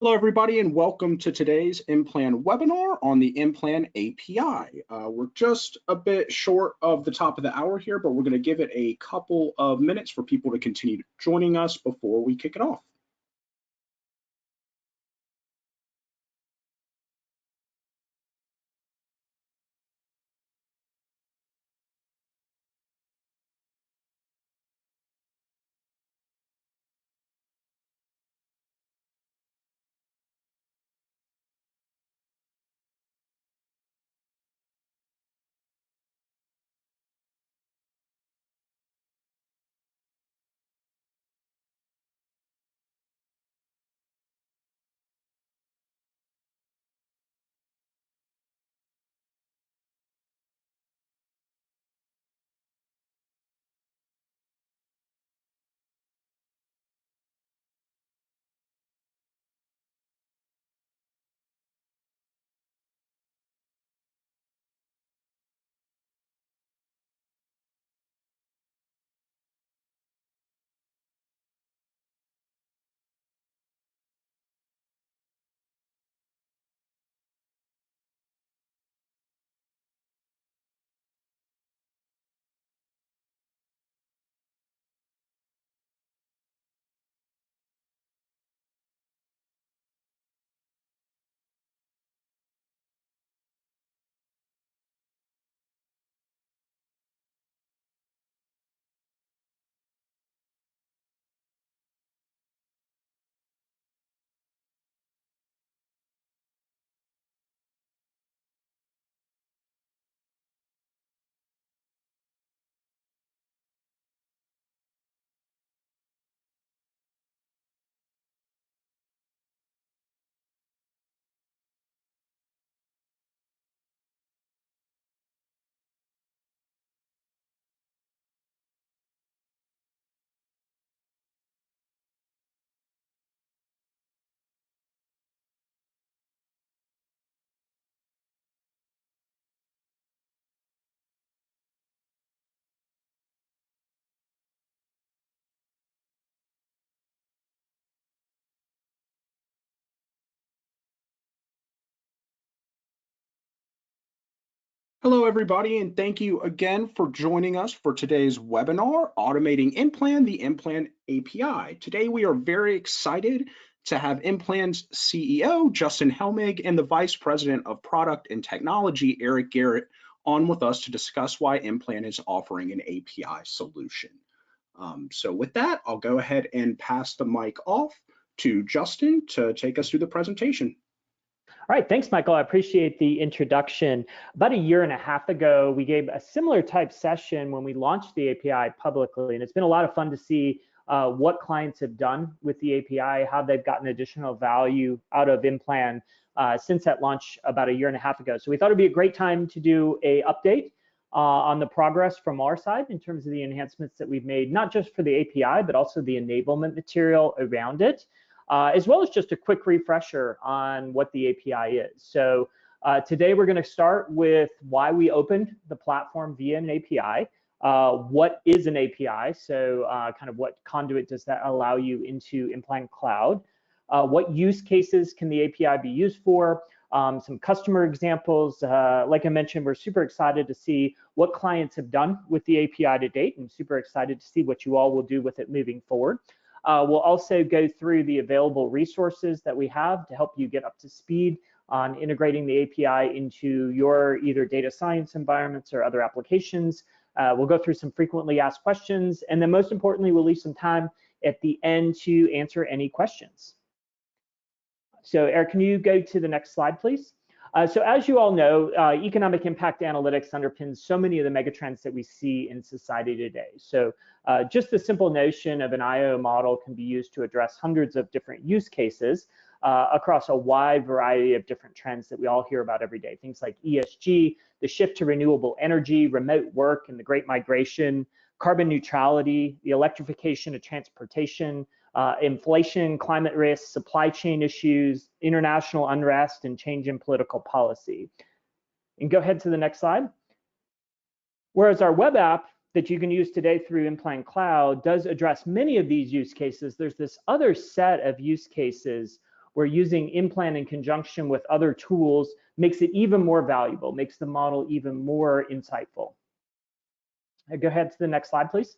Hello, everybody, and welcome to today's IMPLAN webinar on the IMPLAN API. We're just a bit short of the top of the hour here, but we're going to give it a couple of minutes for people to continue joining us before we kick it off. Hello, everybody, and thank you again for joining us for today's webinar, Automating IMPLAN, the IMPLAN API. Today, we are very excited to have IMPLAN's CEO, Justin Helmig, and the Vice President of Product and Technology, Erik Garrett, on with us to discuss why IMPLAN is offering an API solution. So with that, I'll go ahead and pass the mic off to Justin to take us through the presentation. All right, thanks, Michael. I appreciate the introduction. About a year and a half ago, we gave a similar type session when we launched the API publicly, and it's been a lot of fun to see what clients have done with the API, how they've gotten additional value out of IMPLAN since that launch about a year and a half ago. So we thought it'd be a great time to do an update on the progress from our side in terms of the enhancements that we've made, not just for the API, but also the enablement material around it. As well as just a quick refresher on what the API is. So today we're going to start with why we opened the platform via an API. What is an API? So kind of what conduit does that allow you into IMPLAN Cloud? What use cases can the API be used for? Some customer examples. Like I mentioned, we're super excited to see what clients have done with the API to date, and super excited to see what you all will do with it moving forward. We'll also go through the available resources that we have to help you get up to speed on integrating the API into your either data science environments or other applications. We'll go through some frequently asked questions, and then most importantly, we'll leave some time at the end to answer any questions. So Eric, can you go to the next slide, please? So as you all know, economic impact analytics underpins so many of the megatrends that we see in society today. So just the simple notion of an IO model can be used to address hundreds of different use cases across a wide variety of different trends that we all hear about every day. Things like ESG, the shift to renewable energy, remote work and the great migration, carbon neutrality, the electrification of transportation, inflation, climate risk, supply chain issues, international unrest, and change in political policy. And go ahead to the next slide. Whereas our web app that you can use today through IMPLAN Cloud does address many of these use cases, there's this other set of use cases where using IMPLAN in conjunction with other tools makes it even more valuable, makes the model even more insightful. Go ahead to the next slide, please.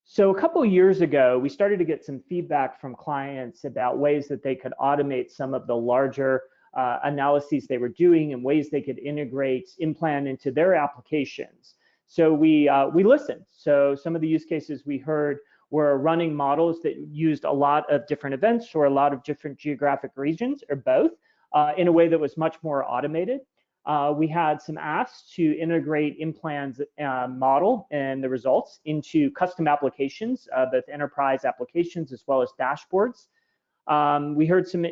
So a couple of years ago, we started to get some feedback from clients about ways that they could automate some of the larger analyses they were doing and ways they could integrate IMPLAN into their applications. So we listened. So some of the use cases we heard were running models that used a lot of different events or a lot of different geographic regions or both in a way that was much more automated. We had some asks to integrate IMPLAN's model and the results into custom applications, both enterprise applications as well as dashboards. We heard some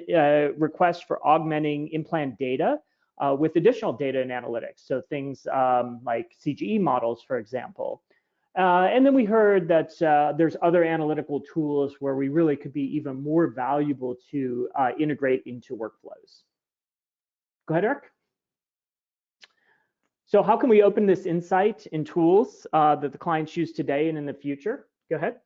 requests for augmenting IMPLAN data with additional data and analytics, so things like CGE models, for example. And then we heard that there's other analytical tools where we really could be even more valuable to integrate into workflows. Go ahead, Eric. So how can we open this insight in tools that the clients use today and in the future? Go ahead.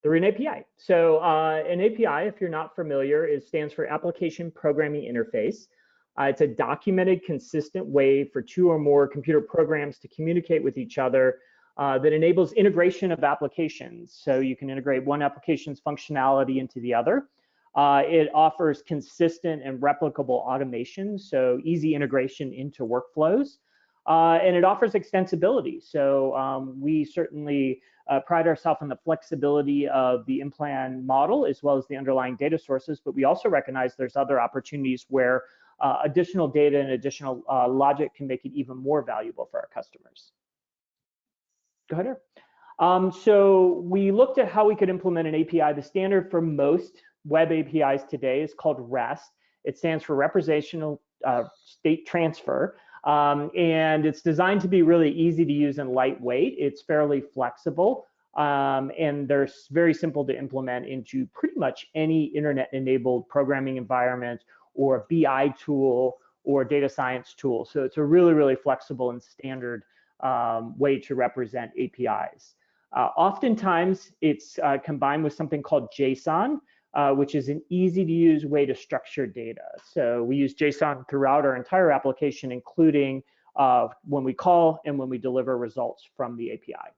Through an API. So an API, if you're not familiar, stands for Application Programming Interface. It's a documented, consistent way for two or more computer programs to communicate with each other that enables integration of applications. So you can integrate one application's functionality into the other. It offers consistent and replicable automation, so easy integration into workflows. And it offers extensibility. So we certainly pride ourselves on the flexibility of the IMPLAN model as well as the underlying data sources, but we also recognize there's other opportunities where additional data and additional logic can make it even more valuable for our customers. Go ahead, Eric. So we looked at how we could implement an API. The standard for most web APIs today is called REST. It stands for Representational State Transfer. And it's designed to be really easy to use and lightweight. It's fairly flexible. And they're very simple to implement into pretty much any internet-enabled programming environment or BI tool or data science tool. So it's a really, really flexible and standard way to represent APIs. Oftentimes, it's combined with something called JSON, which is an easy to use way to structure data. So we use JSON throughout our entire application, including when we call and when we deliver results from the API.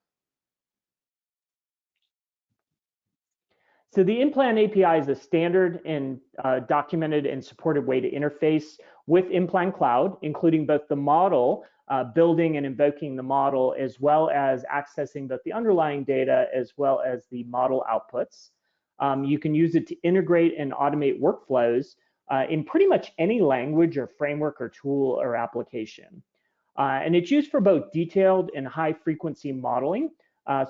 So the IMPLAN API is a standard and documented and supported way to interface with IMPLAN Cloud, including both the model, building and invoking the model, as well as accessing both the underlying data as well as the model outputs. You can use it to integrate and automate workflows in pretty much any language or framework or tool or application. And it's used for both detailed and high frequency modeling.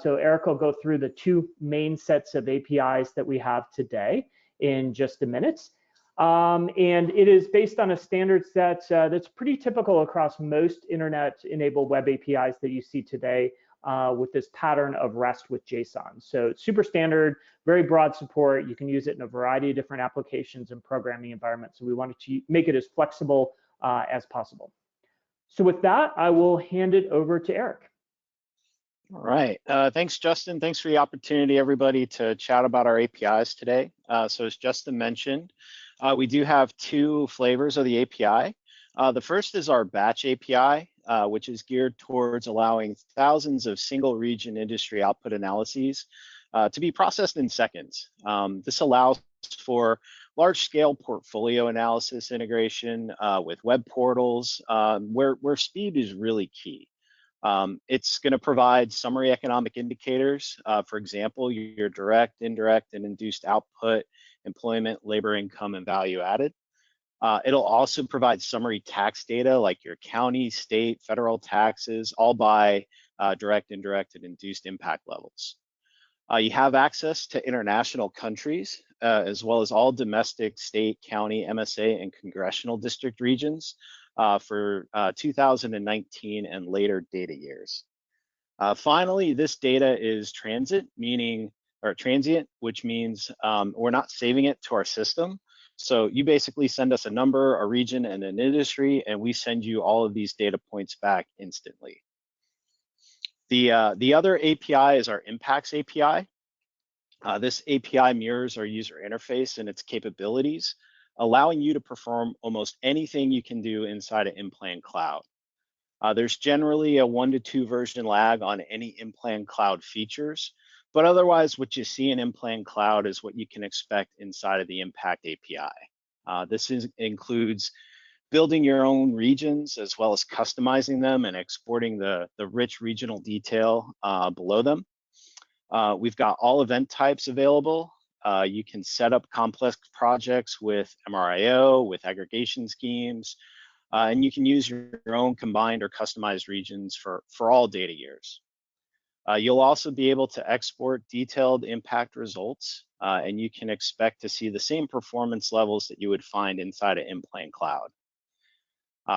So Eric will go through the two main sets of APIs that we have today in just a minute. And it is based on a standard set that's pretty typical across most internet-enabled web APIs that you see today with this pattern of REST with JSON. So it's super standard, very broad support. You can use it in a variety of different applications and programming environments. So we wanted to make it as flexible as possible. So with that, I will hand it over to Eric. All right. Thanks, Justin. Thanks for the opportunity, everybody, to chat about our APIs today. So as Justin mentioned, we do have two flavors of the API. The first is our batch API, which is geared towards allowing thousands of single region industry output analyses to be processed in seconds. This allows for large scale portfolio analysis integration with web portals where speed is really key. It's going to provide summary economic indicators, for example, your direct, indirect, and induced output, employment, labor income, and value added. It'll also provide summary tax data like your county, state, federal taxes, all by direct, indirect, and induced impact levels. You have access to international countries, as well as all domestic, state, county, MSA, and congressional district regions for 2019 and later data years. Finally, this data is transient, which means we're not saving it to our system. So you basically send us a number, a region, and an industry, and we send you all of these data points back instantly. The other API is our Impacts API. This API mirrors our user interface and its capabilities, allowing you to perform almost anything you can do inside of IMPLAN Cloud. There's generally a 1 to 2 version lag on any IMPLAN Cloud features, but otherwise what you see in IMPLAN Cloud is what you can expect inside of the Impact API. This includes building your own regions as well as customizing them and exporting the rich regional detail below them. We've got all event types available. You can set up complex projects with MRIO, with aggregation schemes, and you can use your own combined or customized regions for all data years. You'll also be able to export detailed impact results, and you can expect to see the same performance levels that you would find inside of IMPLAN Cloud.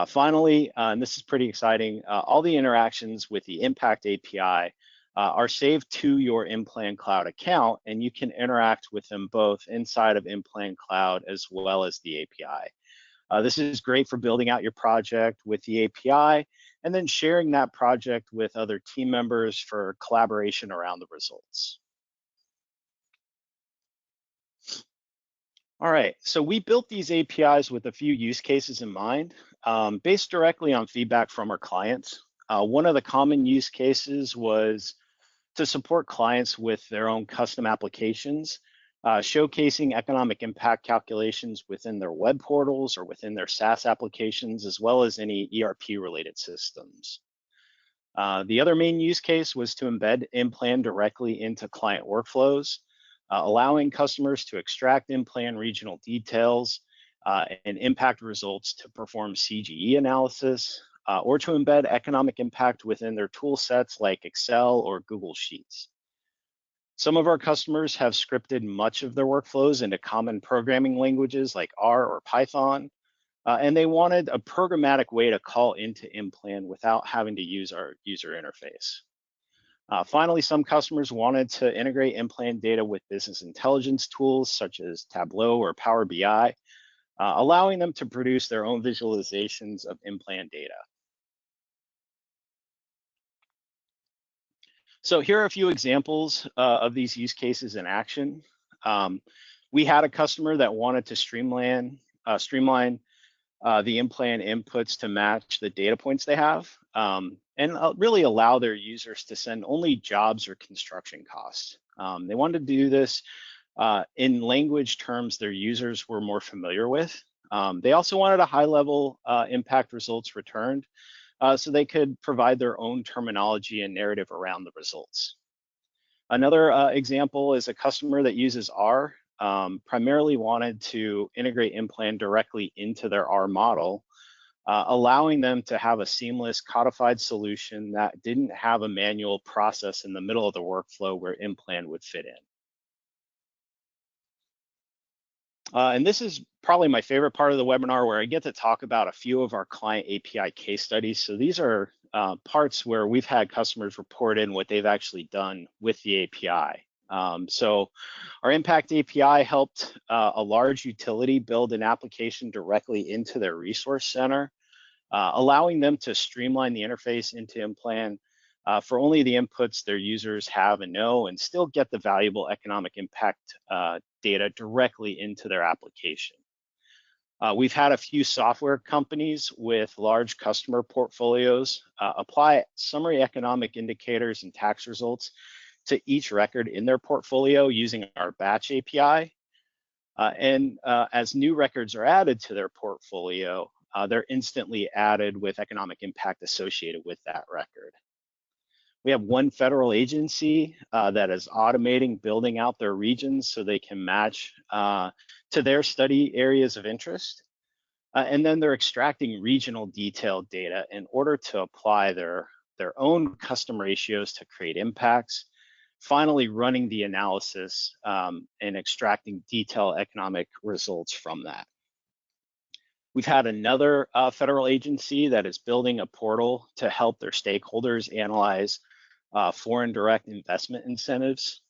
Finally, and this is pretty exciting, all the interactions with the Impact API are saved to your IMPLAN Cloud account, and you can interact with them both inside of IMPLAN Cloud as well as the API. This is great for building out your project with the API and then sharing that project with other team members for collaboration around the results. All right, so we built these APIs with a few use cases in mind, based directly on feedback from our clients. One of the common use cases was to support clients with their own custom applications, showcasing economic impact calculations within their web portals or within their SaaS applications, as well as any ERP-related systems. The other main use case was to embed IMPLAN directly into client workflows, allowing customers to extract IMPLAN regional details and impact results to perform CGE analysis, or to embed economic impact within their tool sets like Excel or Google Sheets. Some of our customers have scripted much of their workflows into common programming languages like R or Python, and they wanted a programmatic way to call into IMPLAN without having to use our user interface. Finally, some customers wanted to integrate IMPLAN data with business intelligence tools such as Tableau or Power BI, allowing them to produce their own visualizations of IMPLAN data. So here are a few examples of these use cases in action. We had a customer that wanted to streamline the IMPLAN inputs to match the data points they have, and really allow their users to send only jobs or construction costs. They wanted to do this in language terms their users were more familiar with. They also wanted a high-level impact results returned, so they could provide their own terminology and narrative around the results. Another example is a customer that uses R, primarily wanted to integrate IMPLAN directly into their R model, allowing them to have a seamless codified solution that didn't have a manual process in the middle of the workflow where IMPLAN would fit in. And this is probably my favorite part of the webinar, where I get to talk about a few of our client API case studies. So these are parts where we've had customers report in what they've actually done with the API. So our Impact API helped a large utility build an application directly into their resource center, allowing them to streamline the interface into IMPLAN for only the inputs their users have and know, and still get the valuable economic impact data directly into their application. We've had a few software companies with large customer portfolios apply summary economic indicators and tax results to each record in their portfolio using our batch API. And as new records are added to their portfolio, they're instantly added with economic impact associated with that record. We have one federal agency that is automating building out their regions so they can match to their study areas of interest. And then they're extracting regional detailed data in order to apply their own custom ratios to create impacts. Finally, running the analysis and extracting detailed economic results from that. We've had another federal agency that is building a portal to help their stakeholders analyze foreign direct investment incentives.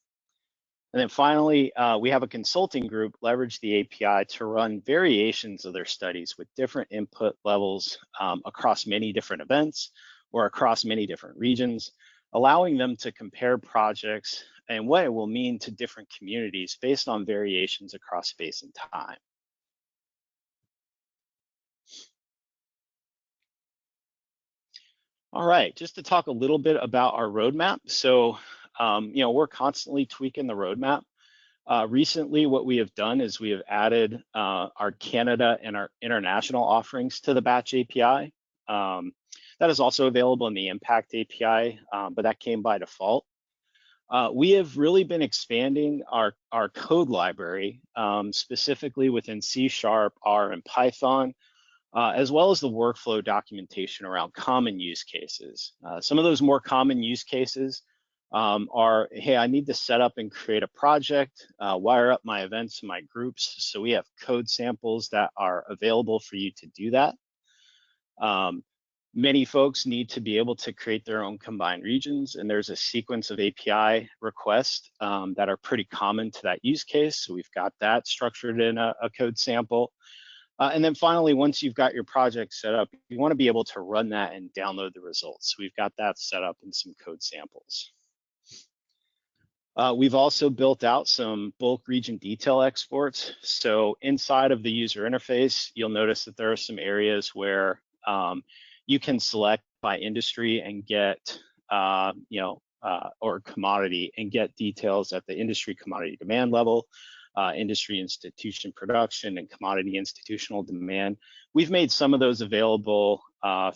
And then finally, we have a consulting group leverage the API to run variations of their studies with different input levels across many different events or across many different regions, allowing them to compare projects and what it will mean to different communities based on variations across space and time. All right, just to talk a little bit about our roadmap. So, we're constantly tweaking the roadmap. Recently, what we have done is we have added our Canada and our international offerings to the Batch API. That is also available in the Impact API, but that came by default. We have really been expanding our code library, specifically within C#, R, and Python, as well as the workflow documentation around common use cases. Some of those more common use cases are, hey, I need to set up and create a project, wire up my events and my groups. So we have code samples that are available for you to do that. Many folks need to be able to create their own combined regions, and there's a sequence of API requests that are pretty common to that use case. So we've got that structured in a code sample. And then finally, once you've got your project set up, you want to be able to run that and download the results. So we've got that set up in some code samples. We've also built out some bulk region detail exports. So inside of the user interface, you'll notice that there are some areas where you can select by industry and get, or commodity, and get details at the industry commodity demand level, industry institution production, and commodity institutional demand. We've made some of those available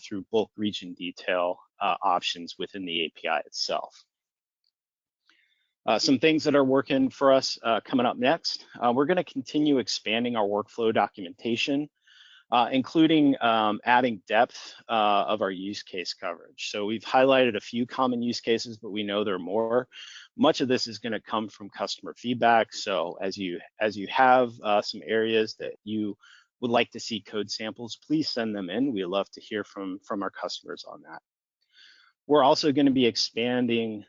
through bulk region detail options within the API itself. Some things that are working for us coming up next, we're going to continue expanding our workflow documentation, including adding depth of our use case coverage. So we've highlighted a few common use cases, but we know there are more. Much of this is going to come from customer feedback. So as you have some areas that you would like to see code samples, please send them in. We love to hear from our customers on that. We're also going to be expanding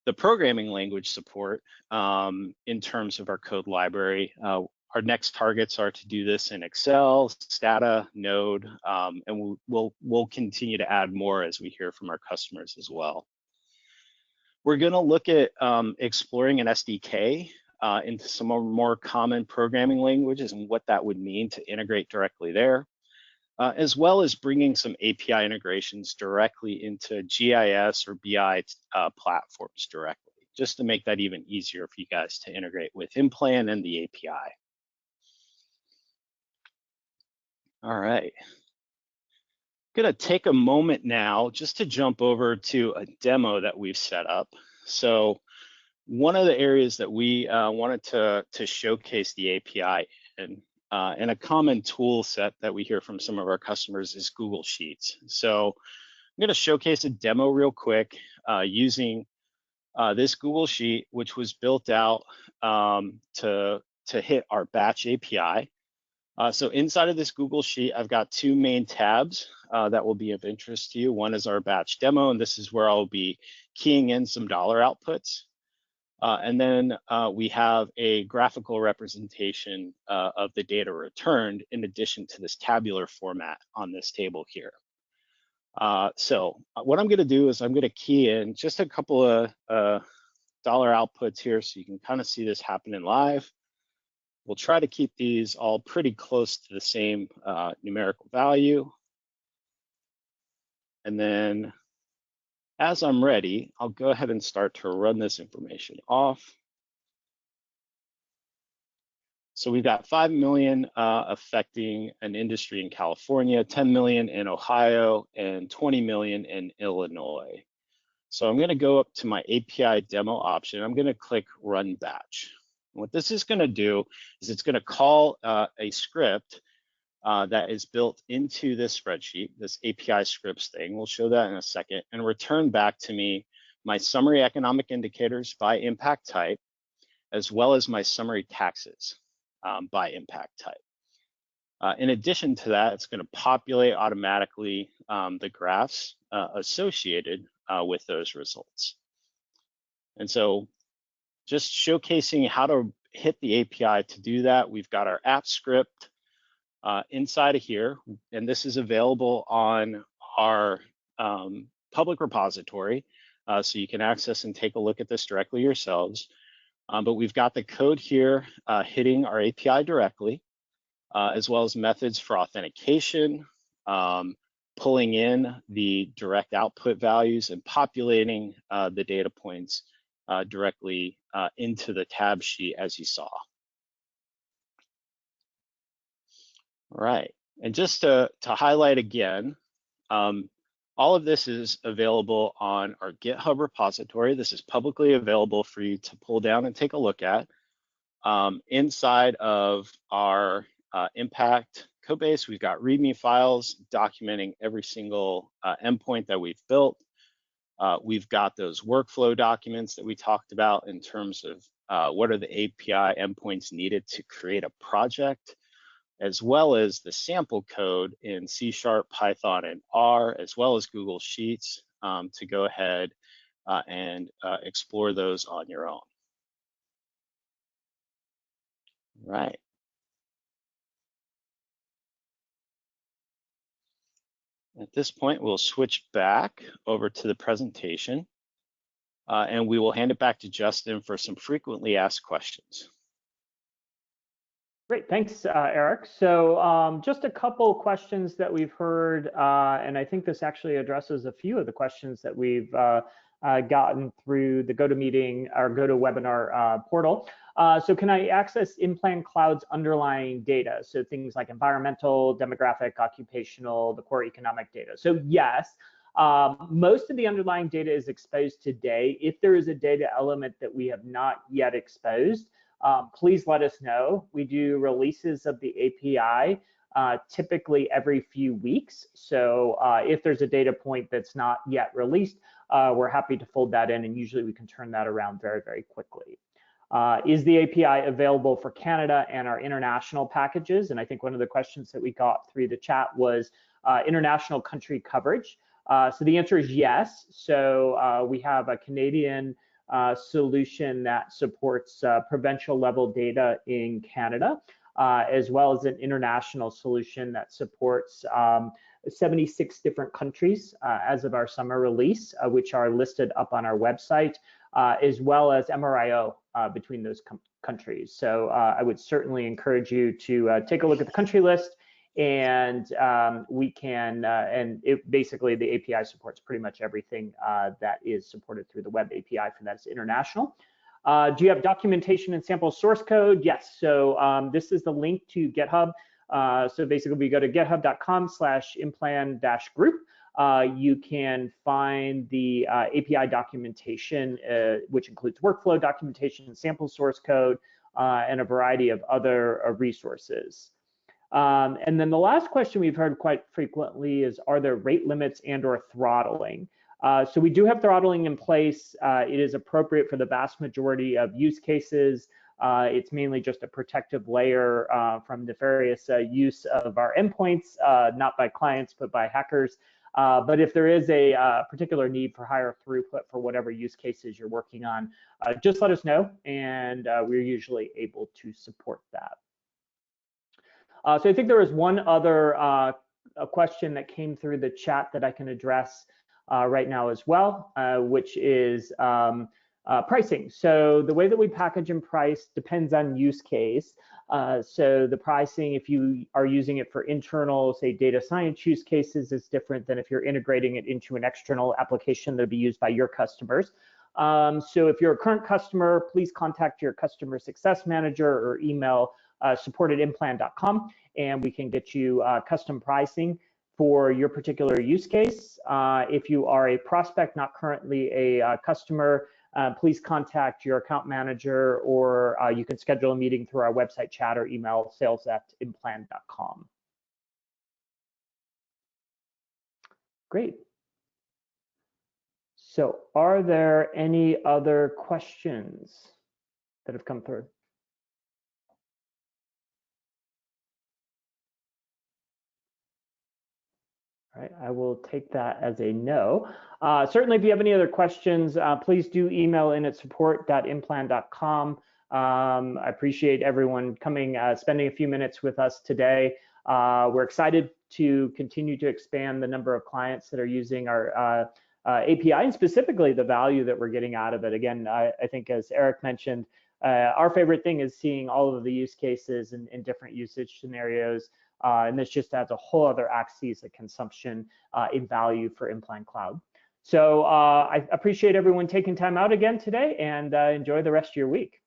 the programming language support in terms of our code library. Our next targets are to do this in Excel, Stata, Node, and we'll continue to add more as we hear from our customers as well. We're going to look at exploring an SDK into some more common programming languages and what that would mean to integrate directly there, as well as bringing some API integrations directly into GIS or BI platforms directly, just to make that even easier for you guys to integrate with IMPLAN and the API. All right. I'm going to take a moment now just to jump over to a demo that we've set up. So one of the areas that we wanted to showcase the API in, and a common tool set that we hear from some of our customers is Google Sheets. So I'm going to showcase a demo real quick using this Google Sheet, which was built out to hit our Batch API. So inside of this Google Sheet, I've got two main tabs that will be of interest to you. One is our batch demo, and this is where I'll be keying in some dollar outputs. And then we have a graphical representation of the data returned in addition to this tabular format on this table here. So what I'm going to do is I'm going to key in just a couple of dollar outputs here so you can kind of see this happening live. We'll try to keep these all pretty close to the same numerical value. And then as I'm ready, I'll go ahead and start to run this information off. So we've got 5 million affecting an industry in California, 10 million in Ohio, and 20 million in Illinois. So I'm going to go up to my API demo option. I'm going to click Run Batch. What this is going to do is it's going to call a script that is built into this spreadsheet, this API scripts thing. We'll show that in a second, and return back to me my summary economic indicators by impact type, as well as my summary taxes by impact type. In addition to that, it's going to populate automatically the graphs associated with those results. And so just showcasing how to hit the API to do that, we've got our app script inside of here, and this is available on our public repository. so you can access and take a look at this directly yourselves. But we've got the code here hitting our API directly, as well as methods for authentication, pulling in the direct output values and populating the data points directly into the tab sheet as you saw. All right, and just to highlight again, all of this is available on our GitHub repository. This is publicly available for you to pull down and take a look at. Inside of our Impact codebase, we've got README files documenting every single endpoint that we've built. We've got those workflow documents that we talked about in terms of what are the API endpoints needed to create a project, as well as the sample code in C#, Python, and R, as well as Google Sheets to go ahead and explore those on your own. Right. At this point, we'll switch back over to the presentation, and we will hand it back to Justin for some frequently asked questions. Great, thanks, Eric. So just a couple questions that we've heard, and I think this actually addresses a few of the questions that we've gotten through the GoToMeeting or GoToWebinar portal. So can I access IMPLAN Cloud's underlying data? So things like environmental, demographic, occupational, the core economic data. So yes, most of the underlying data is exposed today. If there is a data element that we have not yet exposed, please let us know. We do releases of the API typically every few weeks. So if there's a data point that's not yet released, we're happy to fold that in, and usually we can turn that around very, very quickly. Is the API available for Canada and our international packages? And I think one of the questions that we got through the chat was international country coverage. So the answer is yes. So we have a Canadian solution that supports provincial level data in Canada, as well as an international solution that supports 76 different countries as of our summer release, which are listed up on our website, as well as MRIO between those countries. So I would certainly encourage you to take a look at the country list, and we can, basically the API supports pretty much everything that is supported through the web API for that's international. Do you have documentation and sample source code? Yes, so this is the link to GitHub. So basically we go to github.com/implan-group. You can find the API documentation, which includes workflow documentation, sample source code, and a variety of other resources. And then the last question we've heard quite frequently is, are there rate limits and or throttling? So we do have throttling in place. It is appropriate for the vast majority of use cases. It's mainly just a protective layer from nefarious use of our endpoints, not by clients, but by hackers. But if there is a particular need for higher throughput for whatever use cases you're working on, just let us know, and we're usually able to support that. So I think there was one other a question that came through the chat that I can address right now as well, which is pricing. So the way that we package and price depends on use case. So the pricing, if you are using it for internal, say, data science use cases, is different than if you're integrating it into an external application that'll be used by your customers. So if you're a current customer, please contact your customer success manager or email support@implan.com, and we can get you custom pricing for your particular use case. If you are a prospect, not currently a customer, please contact your account manager, or you can schedule a meeting through our website chat or email sales@implan.com. Great. So are there any other questions that have come through? All right, I will take that as a no. Certainly, if you have any other questions, please do email in at support.implan.com. I appreciate everyone coming, spending a few minutes with us today. We're excited to continue to expand the number of clients that are using our API, and specifically the value that we're getting out of it. Again, I think as Erik mentioned, our favorite thing is seeing all of the use cases in different usage scenarios, and this just adds a whole other axis of consumption in value for IMPLAN Cloud. So I appreciate everyone taking time out again today, and enjoy the rest of your week.